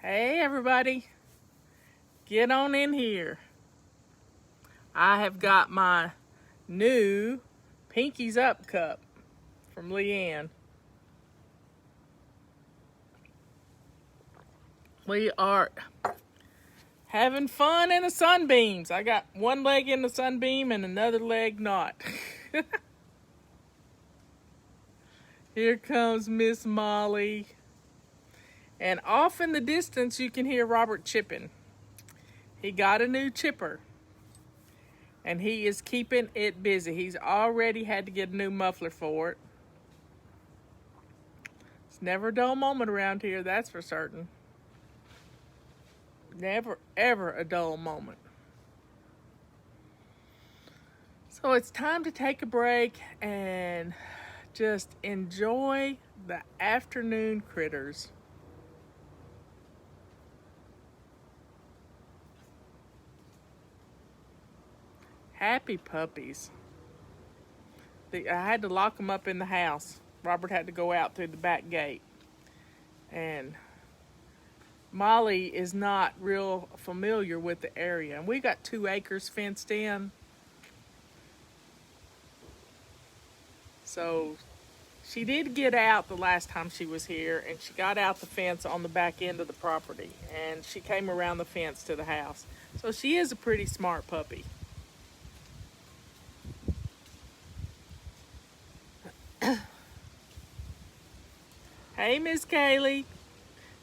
Hey everybody, get on in here. I have got my new Pinkies Up cup from Leanne. We are having fun in the sunbeams. I got one leg in the sunbeam and another leg not. Here comes Miss Molly. And off in the distance, you can hear Robert chipping. He got a new chipper, and he is keeping it busy. He's already had to get a new muffler for it. It's never a dull moment around here, that's for certain. Never, ever a dull moment. So it's time to take a break and just enjoy the afternoon critters. Happy puppies. I had to lock them up in the house. Robert had to go out through the back gate. And Molly is not real familiar with the area. And we got 2 acres fenced in. So she did get out the last time she was here, and she got out the fence on the back end of the property. And she came around the fence to the house. So she is a pretty smart puppy. Hey, Miss Kaylee.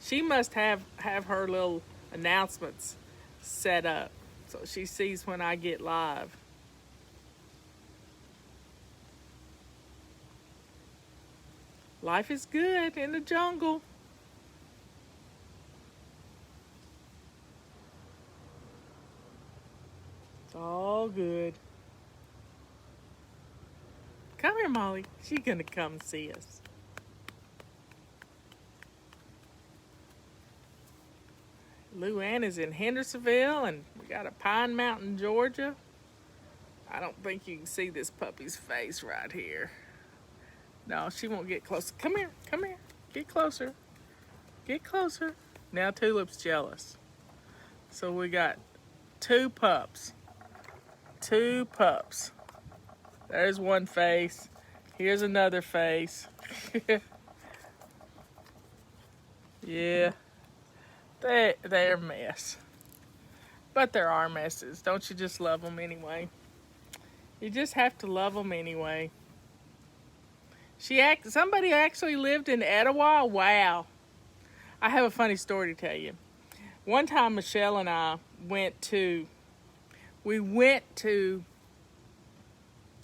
She must have her little announcements set up so she sees when I get live. Life is good in the jungle. It's all good. Come here, Molly. She's gonna come see us. Luann is in Hendersonville, and we got a Pine Mountain, Georgia. I don't think you can see this puppy's face right here. No, she won't get close. Come here, come here. Get closer. Get closer. Now Tulip's jealous. So we got 2 pups. 2 pups. There's one face. Here's another face. Yeah. They're a mess. But there are messes. Don't you just love them anyway? You just have to love them anyway. Somebody actually lived in Etowah? Wow. I have a funny story to tell you. One time Michelle and I went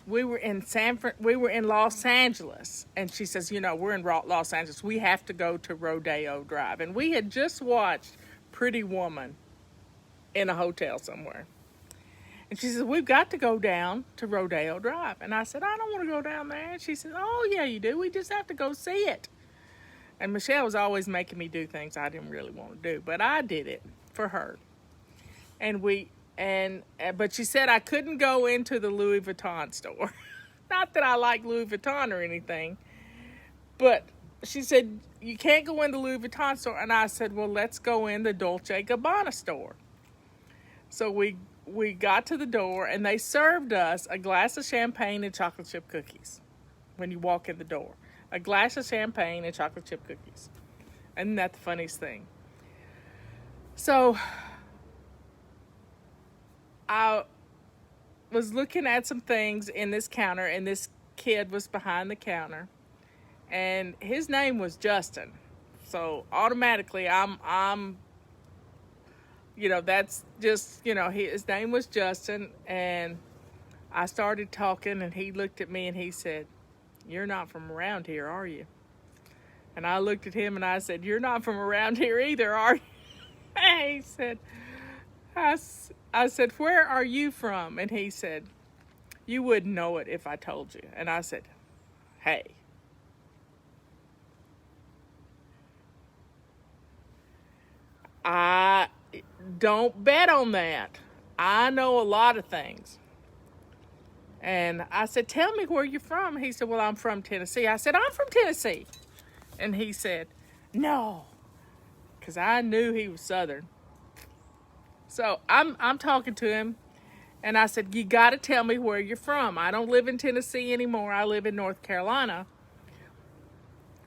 we were in Los Angeles, and she says, we're in Los Angeles. We have to go to Rodeo Drive. And we had just watched Pretty Woman in a hotel somewhere. And she says, we've got to go down to Rodeo Drive. And I said, I don't want to go down there. And she said, oh, yeah, you do. We just have to go see it. And Michelle was always making me do things I didn't really want to do, but I did it for her. But she said I couldn't go into the Louis Vuitton store. Not that I like Louis Vuitton or anything, but she said, you can't go in the Louis Vuitton store. And I said, well, let's go in the Dolce & Gabbana store. So we got to the door, and they served us a glass of champagne and chocolate chip cookies when you walk in the door. A glass of champagne and chocolate chip cookies. Isn't that the funniest thing? So I was looking at some things in this counter, and this kid was behind the counter, and his name was Justin. So automatically that's just, his name was Justin, and I started talking, and he looked at me and he said, you're not from around here, are you? And I looked at him and I said, you're not from around here either, are you? And he said, I said, where are you from? And he said, you wouldn't know it if I told you. And I said, hey. I don't bet on that. I know a lot of things. And I said, tell me where you're from. He said, well, I'm from Tennessee. I said, I'm from Tennessee. And he said, no, because I knew he was Southern. So I'm talking to him, and I said, "You got to tell me where you're from. I don't live in Tennessee anymore. I live in North Carolina."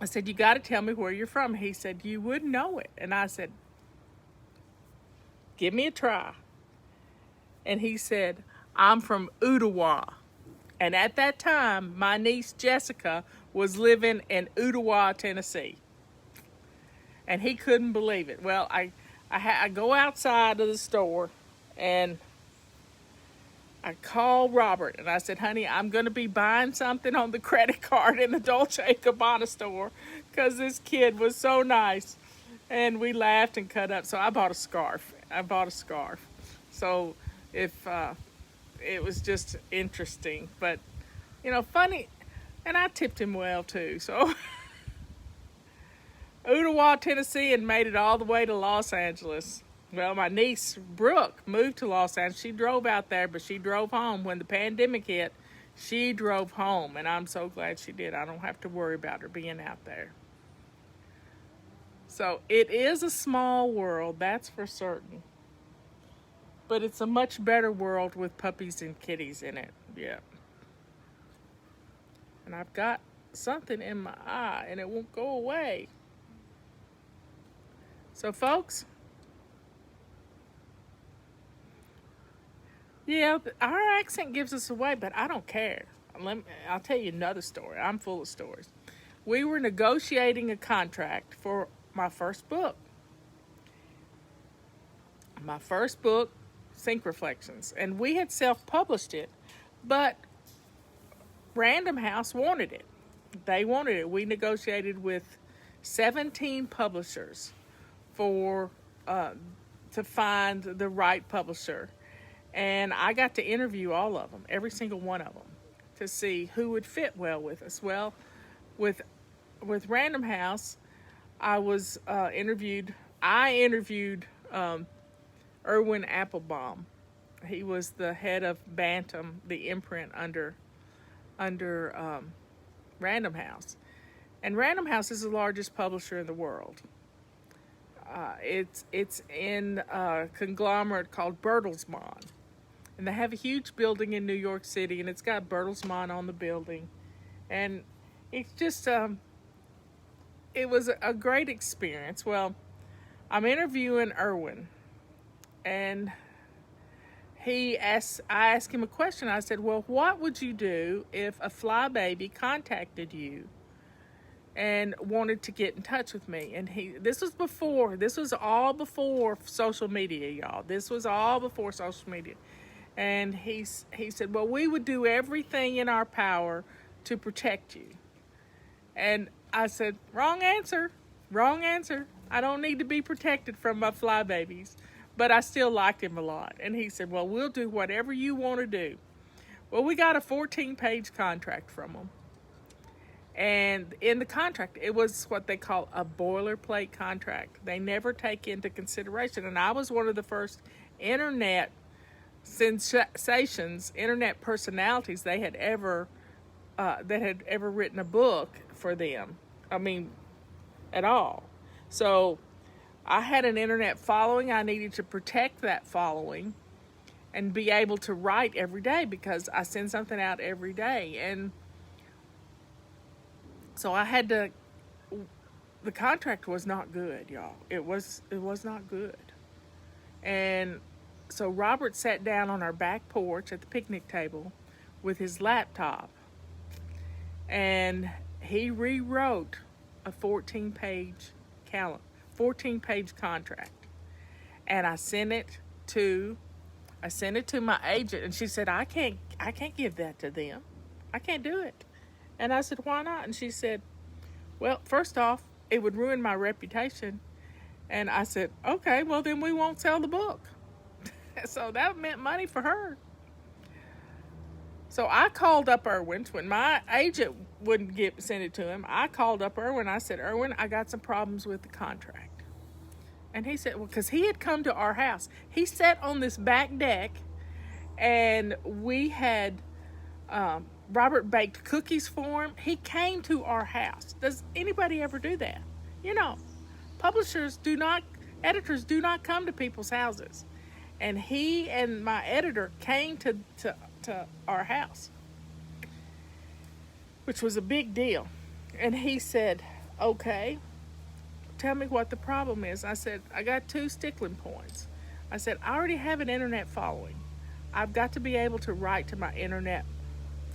I said, "You got to tell me where you're from." He said, "You wouldn't know it." And I said, "Give me a try." And he said, "I'm from Ottawa." And at that time, my niece Jessica was living in Ottawa, Tennessee. And he couldn't believe it. Well, I go outside of the store, and I called Robert, and I said, "Honey, I'm going to be buying something on the credit card in the Dolce & Gabbana store because this kid was so nice." And we laughed and cut up. So I bought a scarf. So if it was just interesting, but funny, and I tipped him well too. So Ottawa, Tennessee, and made it all the way to Los Angeles. Well, my niece Brooke moved to Los Angeles. She drove out there, but she drove home when the pandemic hit. She drove home, and I'm so glad she did. I don't have to worry about her being out there. So it is a small world, that's for certain. But it's a much better world with puppies and kitties in it. Yeah. And I've got something in my eye, and it won't go away. So, folks, yeah, our accent gives us away, but I don't care. I'll tell you another story. I'm full of stories. We were negotiating a contract for my first book. Sync Reflections. And we had self-published it, but Random House wanted it. They wanted it. We negotiated with 17 publishers to find the right publisher. And I got to interview all of them, every single one of them, to see who would fit well with us. Well, with Random House, I interviewed Erwin Applebaum. He was the head of Bantam, the imprint under Random House. And Random House is the largest publisher in the world. It's in a conglomerate called Bertelsmann. And they have a huge building in New York City, and it's got Bertelsmann on the building. And it's just, it was a great experience. Well, I'm interviewing Erwin, and I asked him a question. I said, "Well, what would you do if a flybaby contacted you and wanted to get in touch with me?" And this was all before social media, y'all. This was all before social media. And he said, "Well, we would do everything in our power to protect you." And I said, wrong answer. I don't need to be protected from my flybabies. But I still liked him a lot. And he said, "Well, we'll do whatever you want to do." Well, we got a 14-page contract from him. And in the contract, it was what they call a boilerplate contract. They never take into consideration. And I was one of the first internet sensations, internet personalities that had ever written a book for them. I mean, at all. So I had an internet following. I needed to protect that following and be able to write every day because I send something out every day. And so the contract was not good, y'all. It was not good. And so Robert sat down on our back porch at the picnic table with his laptop, and he rewrote a 14-page contract. And I sent it to my agent, and she said, I can't give that to them. I can't do it. And I said, "Why not?" And she said, "Well, first off, it would ruin my reputation." And I said, "Okay, well then we won't sell the book." So that meant money for her. So I called up Erwin. When my agent wouldn't send it to him, I called up Erwin. I said, "Erwin, I got some problems with the contract." And he said, well, because he had come to our house. He sat on this back deck, and we had Robert baked cookies for him. He came to our house. Does anybody ever do that? Publishers do not Editors do not come to people's houses. And he and my editor came to our house, which was a big deal. And he said, okay, tell me what the problem is. I said, I got two stickling points. I said, I already have an internet following. I've got to be able to write to my internet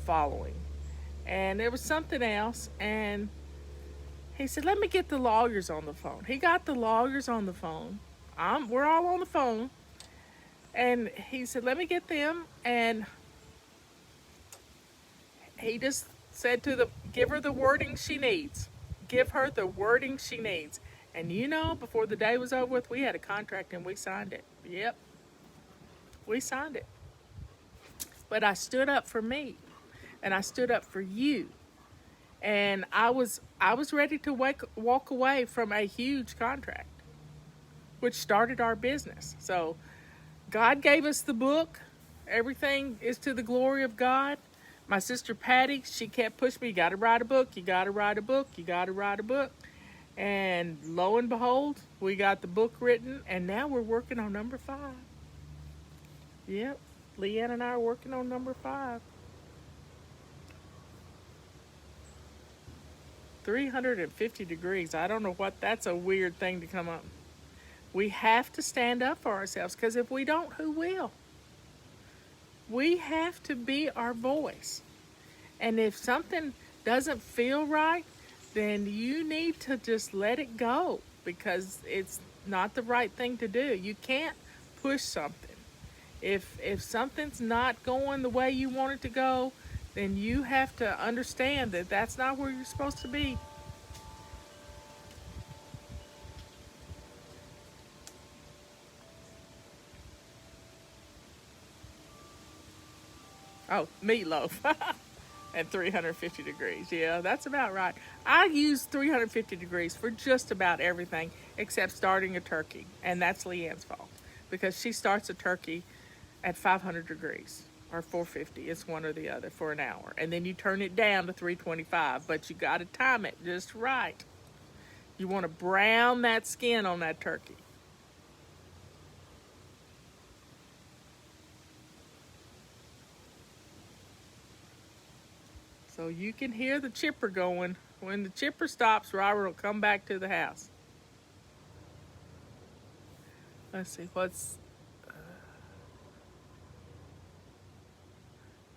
following. And there was something else. And he said, let me get the lawyers on the phone. He got the lawyers on the phone. We're all on the phone. And he said, let me get them. And he just said give her the wording she needs. Give her the wording she needs. And before the day was over with, we had a contract and we signed it. Yep, we signed it. But I stood up for me, and I stood up for you. And I was ready to walk away from a huge contract, which started our business. So God gave us the book. Everything is to the glory of God. My sister Patty, she kept pushing me, you got to write a book, you got to write a book, you got to write a book. And lo and behold, we got the book written, and now we're working on number 5. Yep, Leanne and I are working on number 5. 350 degrees. I don't know what, that's a weird thing to come up. We have to stand up for ourselves, because if we don't, who will? We have to be our voice. And if something doesn't feel right, then you need to just let it go, because it's not the right thing to do. You can't push something. If something's not going the way you want it to go, then you have to understand that that's not where you're supposed to be. Oh, meatloaf. At 350 degrees. Yeah, that's about right. I use 350 degrees for just about everything except starting a turkey. And that's Leanne's fault, because she starts a turkey at 500 degrees or 450. It's one or the other for an hour. And then you turn it down to 325, but you got to time it just right. You want to brown that skin on that turkey. So you can hear the chipper going. When the chipper stops, Robert will come back to the house. Let's see, what's...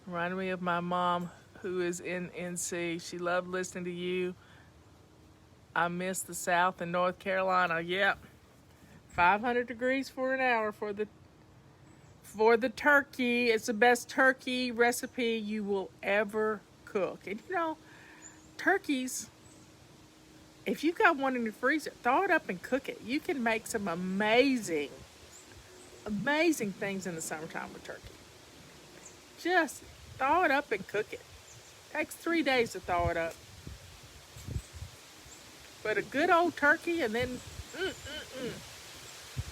reminded me of my mom, who is in NC. She loved listening to you. I miss the South and North Carolina. Yep. 500 degrees for an hour for the turkey. It's the best turkey recipe you will ever cook. And turkeys, if you've got one in your freezer, throw it up and cook it. You can make some amazing things in the summertime with turkey. Just thaw it up and cook it. Takes 3 days to thaw it up. But a good old turkey, and then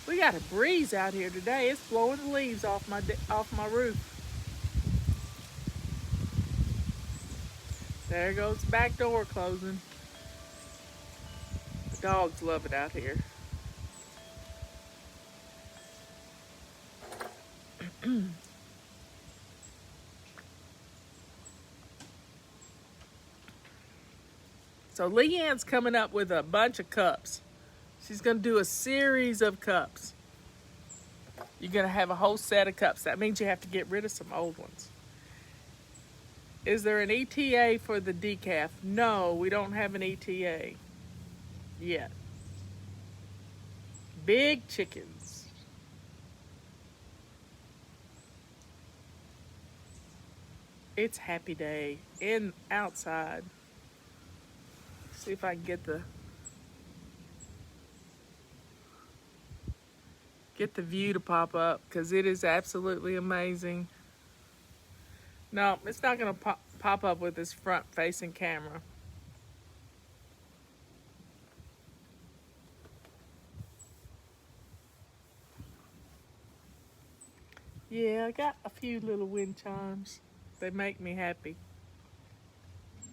we got a breeze out here today. It's blowing the leaves off my roof. There goes the back door closing. The dogs love it out here. So Leanne's coming up with a bunch of cups. She's going to do a series of cups. You're going to have a whole set of cups. That means you have to get rid of some old ones. Is there an ETA for the decaf? No, we don't have an ETA yet. Big chickens. It's happy day outside. See if I can get the view to pop up, because it is absolutely amazing. No, it's not going to pop up with this front-facing camera. Yeah, I got a few little wind chimes. They make me happy.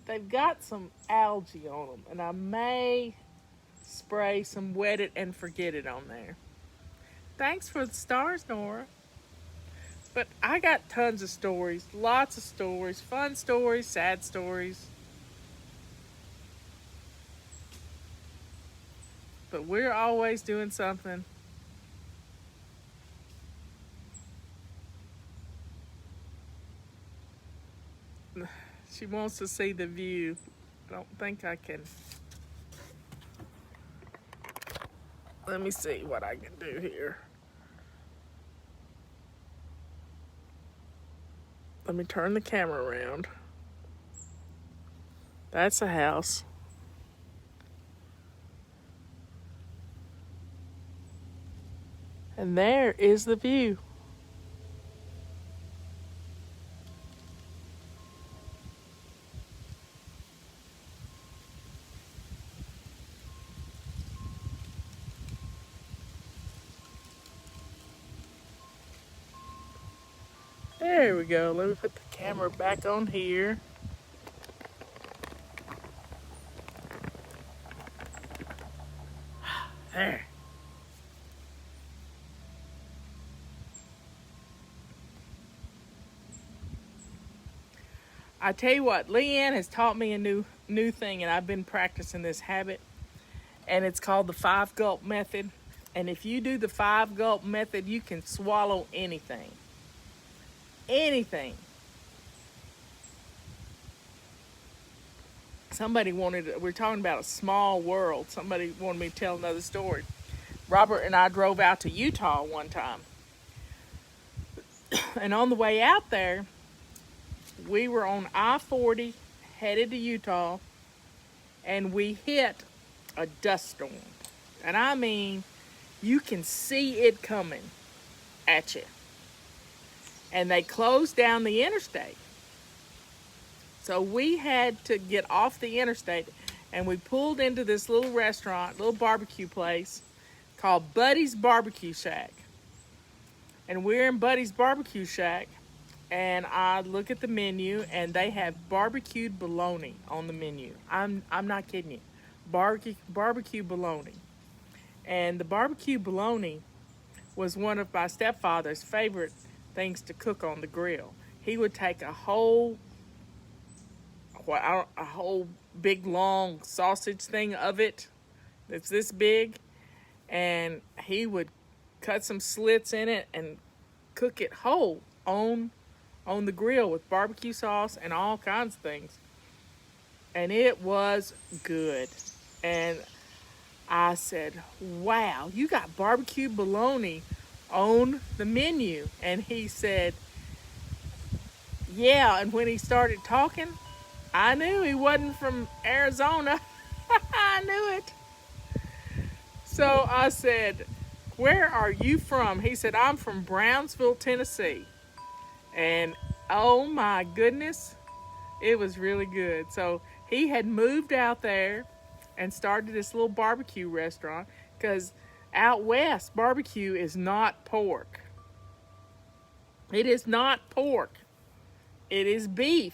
They've got some algae on them, and I may spray some wet it and forget it on there. Thanks for the stars, Nora. But I got tons of stories, lots of stories, fun stories, sad stories. But we're always doing something. She wants to see the view. I don't think I can. Let me see what I can do here. Let me turn the camera around. That's a house. And there is the view. There we go. Let me put the camera back on here. There. I tell you what, Leanne has taught me a new thing, and I've been practicing this habit, and it's called the 5 gulp method. And if you do the 5 gulp method, you can swallow anything. Anything. We're talking about a small world. Somebody wanted me to tell another story. Robert and I drove out to Utah one time. And on the way out there, we were on I-40 headed to Utah, and we hit a dust storm. And I mean, you can see it coming at you. And they closed down the interstate. So we had to get off the interstate, and we pulled into this little restaurant, little barbecue place called Buddy's Barbecue Shack. And we're in Buddy's Barbecue Shack, and I look at the menu, and they have barbecued bologna on the menu. I'm not kidding you. Barbecue bologna. And the barbecue bologna was one of my stepfather's favorite things to cook on the grill. He would take a whole big long sausage thing of it that's this big, and he would cut some slits in it and cook it whole on the grill with barbecue sauce and all kinds of things. And it was good. And I said, wow, you got barbecue bologna on the menu. And he said, yeah. And when he started talking, I knew he wasn't from Arizona. I knew it. So I said, where are you from? He said, I'm from Brownsville, Tennessee. And oh my goodness, it was really good. So he had moved out there and started this little barbecue restaurant, because out west, barbecue is not pork. It is not pork. It is beef.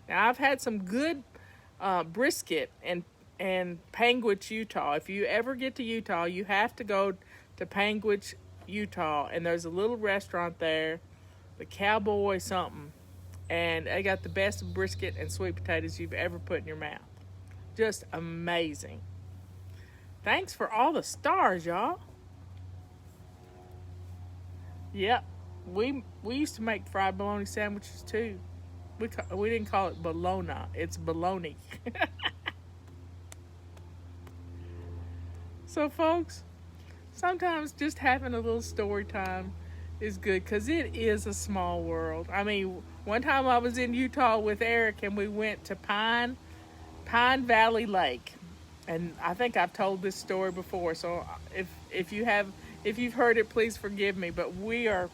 Now, I've had some good brisket in Panguitch, Utah. If you ever get to Utah, you have to go to Panguitch, Utah, and there's a little restaurant there, the Cowboy something, and they got the best brisket and sweet potatoes you've ever put in your mouth. Just amazing. Thanks for all the stars, y'all. Yep, we used to make fried bologna sandwiches too. We didn't call it bologna, it's bologna. So folks, sometimes just having a little story time is good, because it is a small world. I mean, one time I was in Utah with Eric, and we went to Pine Valley Lake. And I think I've told this story before, so if you've heard it, please forgive me. But we're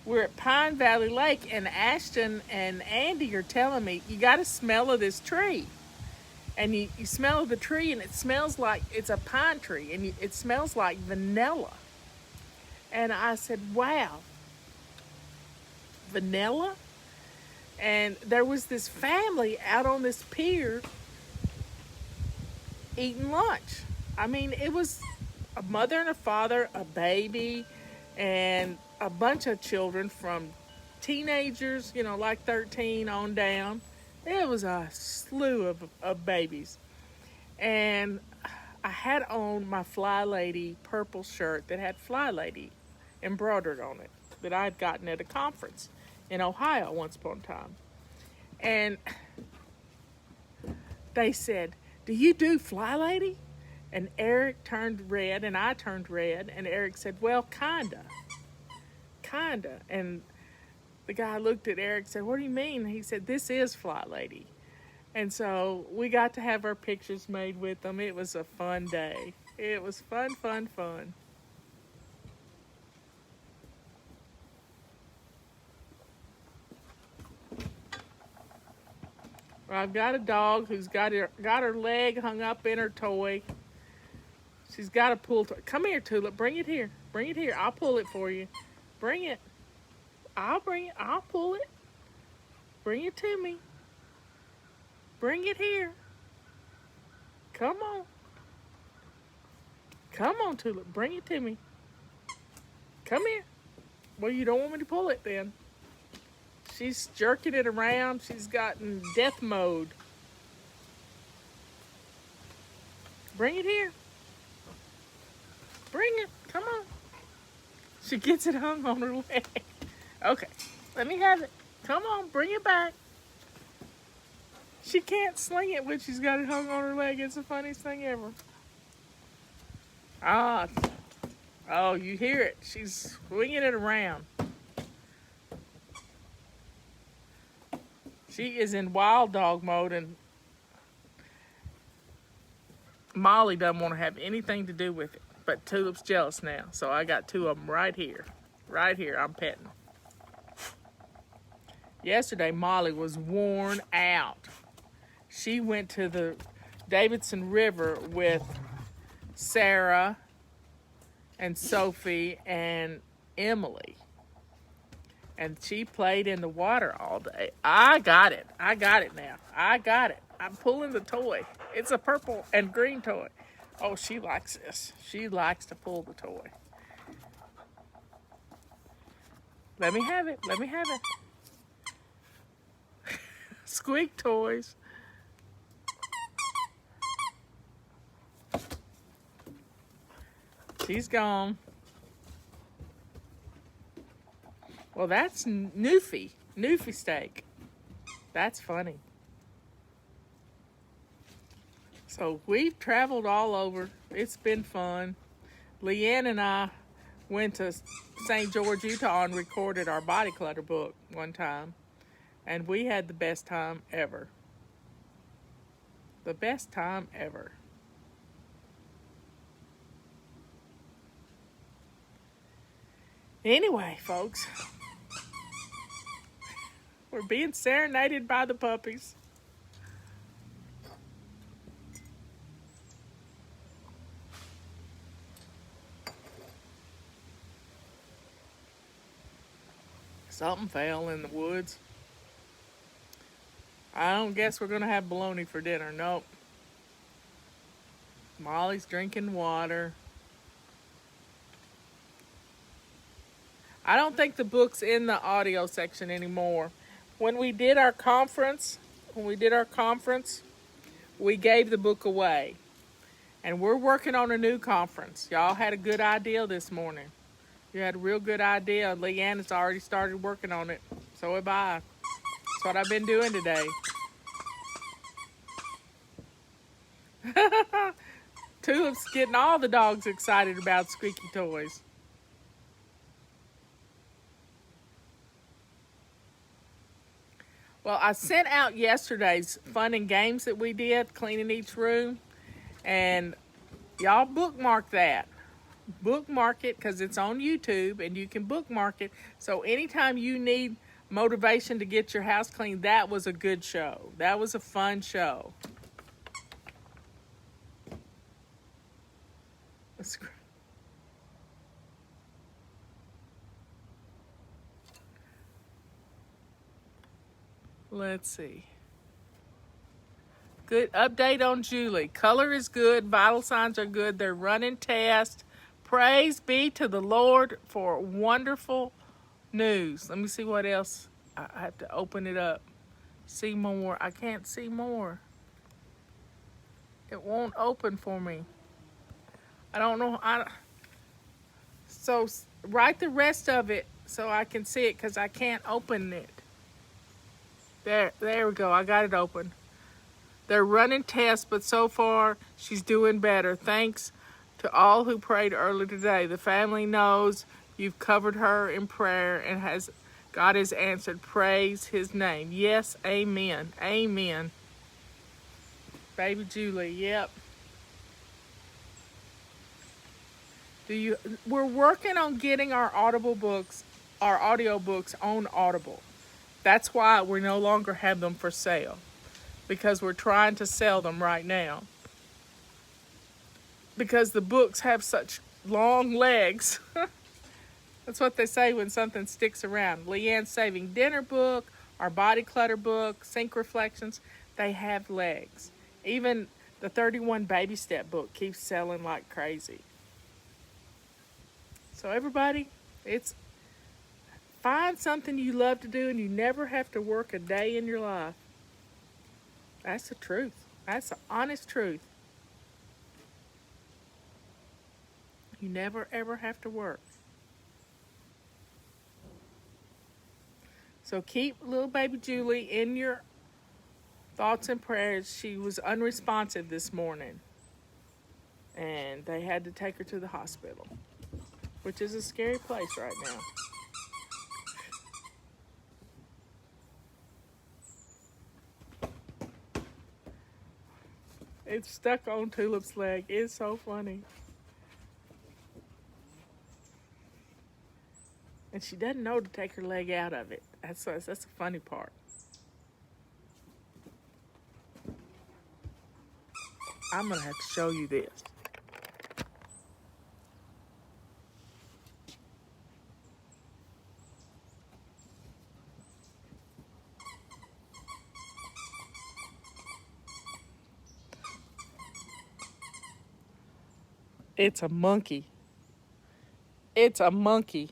at Pine Valley Lake, and Ashton and Andy are telling me, you got to smell of this tree. And you smell of the tree, and it smells like it's a pine tree, and it smells like vanilla. And I said, wow, vanilla? And there was this family out on this pier eating lunch. I mean, it was a mother and a father, a baby, and a bunch of children from teenagers, like 13 on down. It was a slew of babies. And I had on my Fly Lady purple shirt that had Fly Lady embroidered on it that I had gotten at a conference in Ohio once upon a time. And they said, "Do you do Fly Lady?" And Eric turned red and I turned red. And Eric said, "Well, kinda. Kinda." And the guy looked at Eric and said, "What do you mean?" He said, "This is Fly Lady." And so we got to have our pictures made with them. It was a fun day. It was fun, fun, fun. Well, I've got a dog who's got her leg hung up in her toy. She's got a pull toy. Come here, Tulip. Bring it here. Bring it here. I'll pull it for you. Bring it. I'll bring it. I'll pull it. Bring it to me. Bring it here. Come on. Come on, Tulip. Bring it to me. Come here. Well, you don't want me to pull it then. She's jerking it around. She's gotten death mode. Bring it here. Bring it. Come on. She gets it hung on her leg. Okay, let me have it. Come on, bring it back. She can't sling it when she's got it hung on her leg. It's the funniest thing ever. Ah, oh, you hear it. She's swinging it around. She is in wild dog mode, and Molly doesn't want to have anything to do with it. But Tulip's jealous now, so I got two of them right here. Right here, I'm petting. Yesterday, Molly was worn out. She went to the Davidson River with Sarah and Sophie and Emily. And she played in the water all day. I got it. I got it now. I got it. I'm pulling the toy. It's a purple and green toy. Oh, she likes this. She likes to pull the toy. Let me have it. Let me have it. Squeak toys. She's gone. Well, that's Newfie. Newfie steak. That's funny. So we've traveled all over. It's been fun. Leanne and I went to St. George, Utah and recorded our body clutter book one time. And we had the best time ever. The best time ever. Anyway, folks, we're being serenaded by the puppies. Something fell in the woods. I don't guess we're going to have bologna for dinner. Nope. Molly's drinking water. I don't think the book's in the audio section anymore. When we did our conference, we gave the book away. And we're working on a new conference. Y'all had a good idea this morning. You had a real good idea. Leanne has already started working on it. So have I. That's what I've been doing today. Tulip's getting all the dogs excited about squeaky toys. Well, I sent out yesterday's fun and games that we did, cleaning each room. And y'all bookmark that. Bookmark it because it's on YouTube and you can bookmark it. So anytime you need motivation to get your house clean, that was a good show. That was a fun show. Let's see. Good update on Julie. Color is good. Vital signs are good. They're running tests. Praise be to the Lord for wonderful news. Let me see what else. I have to open it up. See more. I can't see more. It won't open for me. I don't know. So write the rest of it so I can see it because I can't open it. There we go. I got it open. They're running tests, but so far she's doing better. Thanks to all who prayed early today. The family knows you've covered her in prayer and God has answered. Praise his name. Yes, amen. Amen. Baby Julie, yep. We're working on getting our audio books on Audible. That's why we no longer have them for sale, because we're trying to sell them right now. Because the books have such long legs. That's what they say when something sticks around. Leanne's Saving Dinner book, our Body Clutter book, Sync Reflections, they have legs. Even the 31 Baby Step book keeps selling like crazy. So everybody, find something you love to do and you never have to work a day in your life. That's the truth. That's the honest truth. You never ever have to work. So keep little baby Julie in your thoughts and prayers. She was unresponsive this morning, and they had to take her to the hospital, which is a scary place right now. It's stuck on Tulip's leg. It's so funny. And she doesn't know to take her leg out of it. That's the funny part. I'm going to have to show you this. It's a monkey. It's a monkey.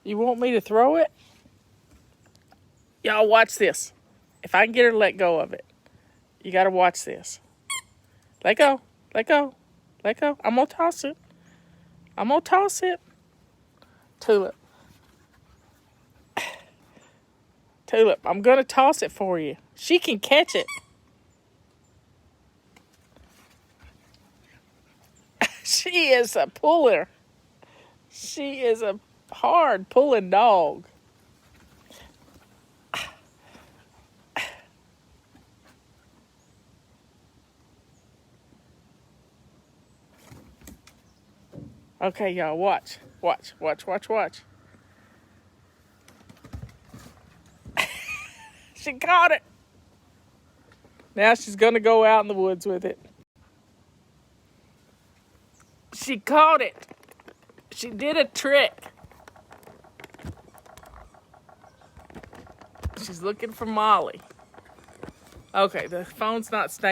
You want me to throw it? Y'all watch this. If I can get her to let go of it. You got to watch this. Let go. Let go. Let go. I'm going to toss it. I'm going to toss it. Tulip. Tulip, I'm going to toss it for you. She can catch it. She is a puller. She is a hard pulling dog. Okay, y'all, watch. Watch, watch, watch, watch. She caught it. Now she's going to go out in the woods with it. She caught it. She did a trick. She's looking for Molly. Okay, the phone's not staying.